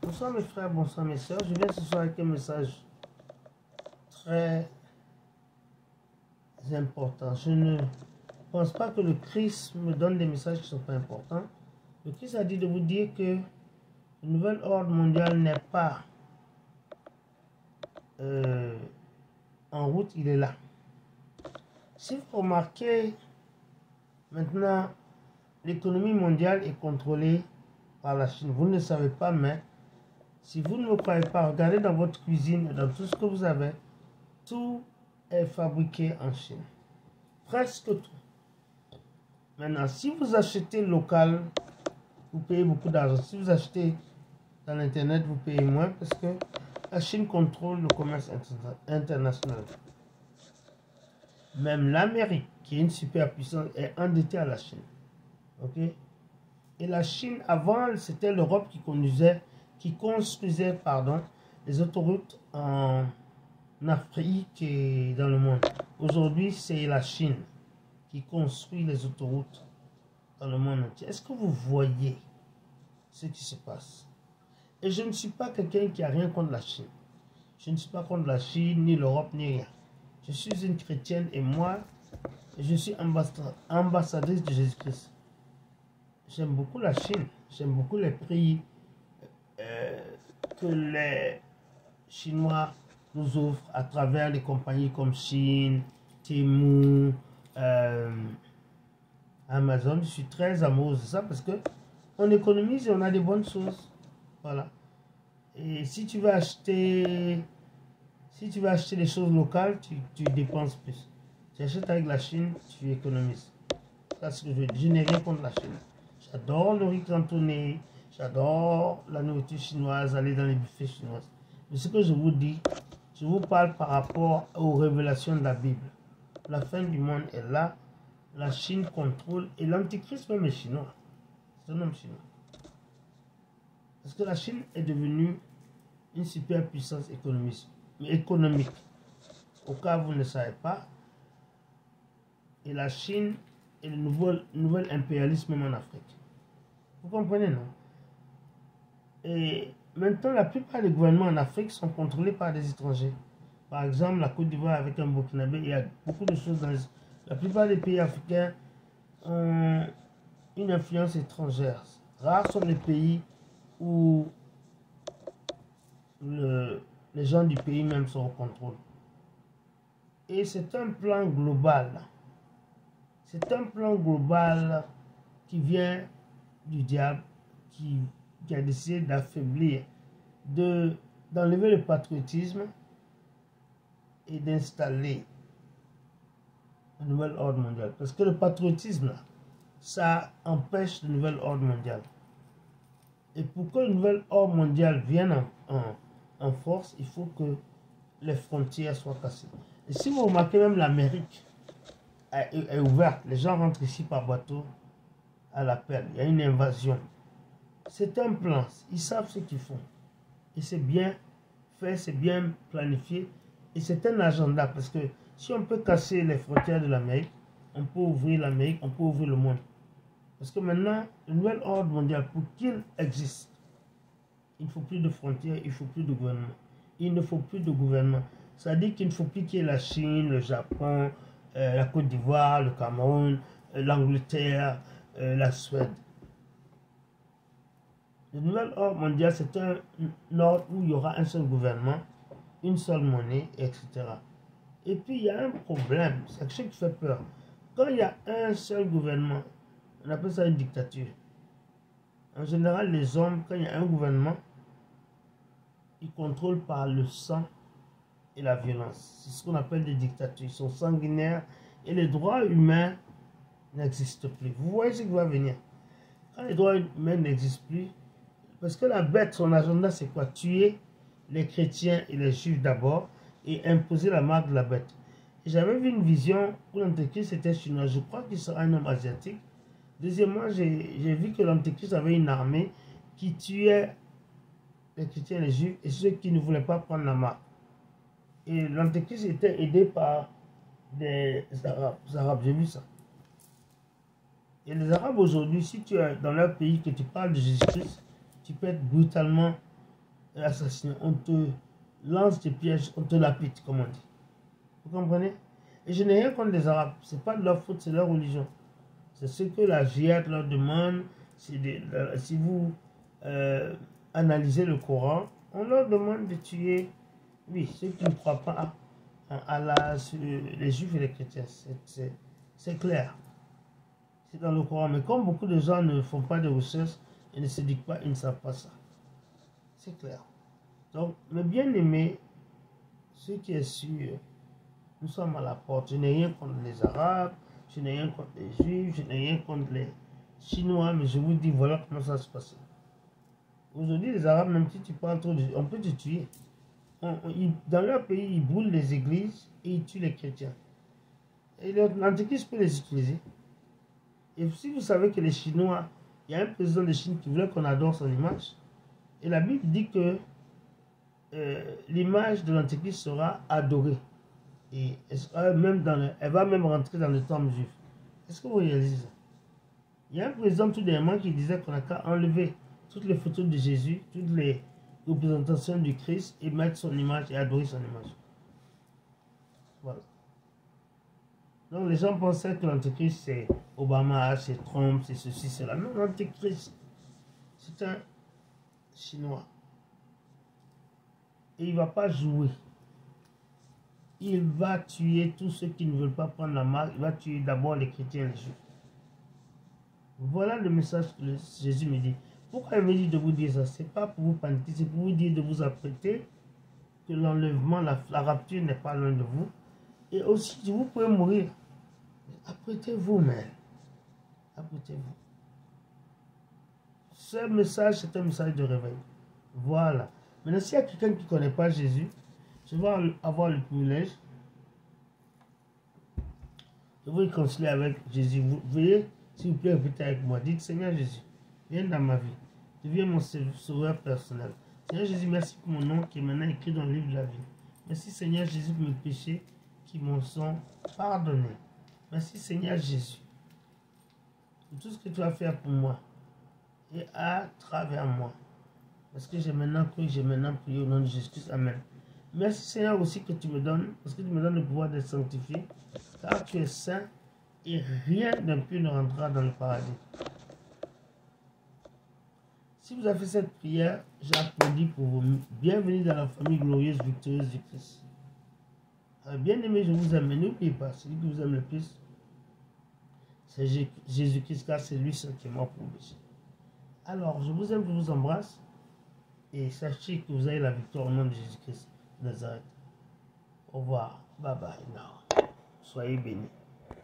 Bonsoir mes frères, bonsoir mes soeurs. Je viens ce soir avec un message très important. Je ne pense pas que le Christ me donne des messages qui ne sont pas importants. Le Christ a dit de vous dire que le nouvel ordre mondial n'est pas en route, il est là. Si vous remarquez, maintenant, l'économie mondiale est contrôlée par la Chine. Vous ne le savez pas, mais si vous ne me croyez pas, regardez dans votre cuisine, dans tout ce que vous avez, tout est fabriqué en Chine. Presque tout. Maintenant, si vous achetez local, vous payez beaucoup d'argent. Si vous achetez dans l'Internet, vous payez moins parce que la Chine contrôle le commerce international. Même l'Amérique, qui est une superpuissance, est endettée à la Chine. Ok? Et la Chine, avant, c'était l'Europe qui construisait les autoroutes en Afrique et dans le monde. Aujourd'hui, c'est la Chine qui construit les autoroutes dans le monde entier. Est-ce que vous voyez ce qui se passe? Et je ne suis pas quelqu'un qui a rien contre la Chine. Je ne suis pas contre la Chine, ni l'Europe, ni rien. Je suis une chrétienne et moi, je suis ambassadrice de Jésus-Christ. J'aime beaucoup la Chine. J'aime beaucoup les prix que les Chinois nous offrent à travers les compagnies comme Chine, Temu, Amazon. Je suis très amoureuse de ça parce que on économise et on a des bonnes choses. Voilà. Et si tu vas acheter des choses locales, tu dépenses plus. Tu achètes avec la Chine, tu économises. C'est ce que je dis. Je n'ai rien contre la Chine. J'adore le riz cantonné, j'adore la nourriture chinoise, aller dans les buffets chinois. Mais ce que je vous dis, je vous parle par rapport aux révélations de la Bible. La fin du monde est là, la Chine contrôle, et l'antichrist même est chinois. C'est un homme chinois. Parce que la Chine est devenue une superpuissance économique. Au cas où vous ne savez pas, et la Chine est le nouvel impérialisme en Afrique. Vous comprenez, non? Et maintenant, la plupart des gouvernements en Afrique sont contrôlés par des étrangers. Par exemple, la Côte d'Ivoire avec un Burkinabé, il y a beaucoup de choses dans la plupart des pays africains ont une influence étrangère. Rares sont les pays où les gens du pays même sont au contrôle. Et c'est un plan global. C'est un plan global qui vient du diable, qui a décidé d'affaiblir, d'enlever le patriotisme et d'installer un nouvel ordre mondial. Parce que le patriotisme, ça empêche le nouvel ordre mondial. Et pour que le nouvel ordre mondial vienne en force, il faut que les frontières soient cassées. Et si vous remarquez, même l'Amérique est ouverte. Les gens rentrent ici par bateau à l'appel. Il y a une invasion. C'est un plan. Ils savent ce qu'ils font. Et c'est bien fait, c'est bien planifié. Et c'est un agenda. Parce que si on peut casser les frontières de l'Amérique, on peut ouvrir l'Amérique, on peut ouvrir le monde. Parce que maintenant, le nouvel ordre mondial, pour qu'il existe, il ne faut plus de frontières, il ne faut plus de gouvernement. Il ne faut plus de gouvernement. Ça dit qu'il ne faut plus qu'il y ait la Chine, le Japon, la Côte d'Ivoire, le Cameroun, l'Angleterre, la Suède. Le nouvel ordre mondial, c'est un ordre où il y aura un seul gouvernement, une seule monnaie, etc. Et puis, il y a un problème, c'est quelque chose qui fait peur. Quand il y a un seul gouvernement, on appelle ça une dictature. En général, les hommes, quand il y a un gouvernement, ils contrôlent par le sang et la violence. C'est ce qu'on appelle des dictatures. Ils sont sanguinaires et les droits humains n'existent plus. Vous voyez ce qui va venir. Quand les droits humains n'existent plus, parce que la bête, son agenda, c'est quoi? Tuer les chrétiens et les juifs d'abord et imposer la marque de la bête. J'avais vu une vision où l'antéchrist était chinois. Je crois qu'il sera un homme asiatique. Deuxièmement, j'ai vu que l'antéchrist avait une armée qui tuait les chrétiens et les juifs et ceux qui ne voulaient pas prendre la marque. Et l'antéchrist était aidé par des Arabes. J'ai vu ça. Et les Arabes aujourd'hui, si tu es dans leur pays que tu parles de Jésus-Christ, tu peux être brutalement assassiner, on te lance des pièges, on te lapide, comme on dit. Vous comprenez? Et je n'ai rien contre les Arabes. Ce n'est pas de leur faute, c'est leur religion. C'est ce que la djihad leur demande. Si vous analysez le Coran, on leur demande de tuer, oui, ceux qui ne croient pas en Allah, les juifs et les chrétiens. C'est clair. C'est dans le Coran. Mais comme beaucoup de gens ne font pas de recherche et ne se disent pas, ils ne savent pas ça. C'est clair. Donc, mes bien-aimés, ce qui est sûr, nous sommes à la porte. Je n'ai rien contre les Arabes, je n'ai rien contre les Juifs, je n'ai rien contre les Chinois, mais je vous dis, voilà comment ça se passe. Aujourd'hui, les Arabes, même si tu parles trop, on peut te tuer. Dans leur pays, ils brûlent les églises et ils tuent les chrétiens. Et l'Antéchrist peut les utiliser. Et si vous savez que les Chinois, il y a un président de Chine qui voulait qu'on adore son image, et la Bible dit que l'image de l'Antéchrist sera adorée. Et elle va même rentrer dans le temple juif. Est-ce que vous réalisez ça? Il y a un président tout dernièrement qui disait qu'on a qu'à enlever toutes les photos de Jésus, toutes les représentations du Christ et mettre son image et adorer son image. Voilà. Donc les gens pensaient que l'Antéchrist c'est Obama, c'est Trump, c'est ceci, c'est là. Non, l'Antéchrist, c'est un Chinois. Et il ne va pas jouer. Il va tuer tous ceux qui ne veulent pas prendre la marque. Il va tuer d'abord les chrétiens et les juifs. Voilà le message que Jésus me dit. Pourquoi il me dit de vous dire ça? Ce n'est pas pour vous paniquer, c'est pour vous dire de vous apprêter, que l'enlèvement, la rapture n'est pas loin de vous. Et aussi, vous pouvez mourir. Apprêtez-vous, mais apprêtez-vous. Ce message, c'est un message de réveil. Voilà. Maintenant, s'il y a quelqu'un qui ne connaît pas Jésus, je vais avoir le privilège de vous réconcilier avec Jésus. Vous veuillez, s'il vous plaît, répéter avec moi. Dites, Seigneur Jésus, viens dans ma vie. Deviens mon sauveur personnel. Seigneur Jésus, merci pour mon nom qui est maintenant écrit dans le livre de la vie. Merci Seigneur Jésus pour mes péchés qui m'en sont pardonnés. Merci Seigneur Jésus pour tout ce que tu vas faire pour moi et à travers moi. Parce que j'ai maintenant cru, j'ai maintenant prié au nom de Jésus. Amen. Merci Seigneur aussi que tu me donnes, parce que tu me donnes le pouvoir d'être sanctifié, car tu es saint et rien d'impur ne rentrera dans le paradis. Si vous avez fait cette prière, j'applaudis pour vous. Bienvenue dans la famille glorieuse, victorieuse du Christ. Alors, bien aimé, je vous aime, mais n'oubliez pas, celui qui vous aime le plus, c'est Jésus-Christ, car c'est lui seul qui est mort pour vous. Alors, je vous aime, je vous embrasse, et sachez que vous avez la victoire au nom de Jésus-Christ de Nazareth. Au revoir, bye bye, now. Soyez bénis.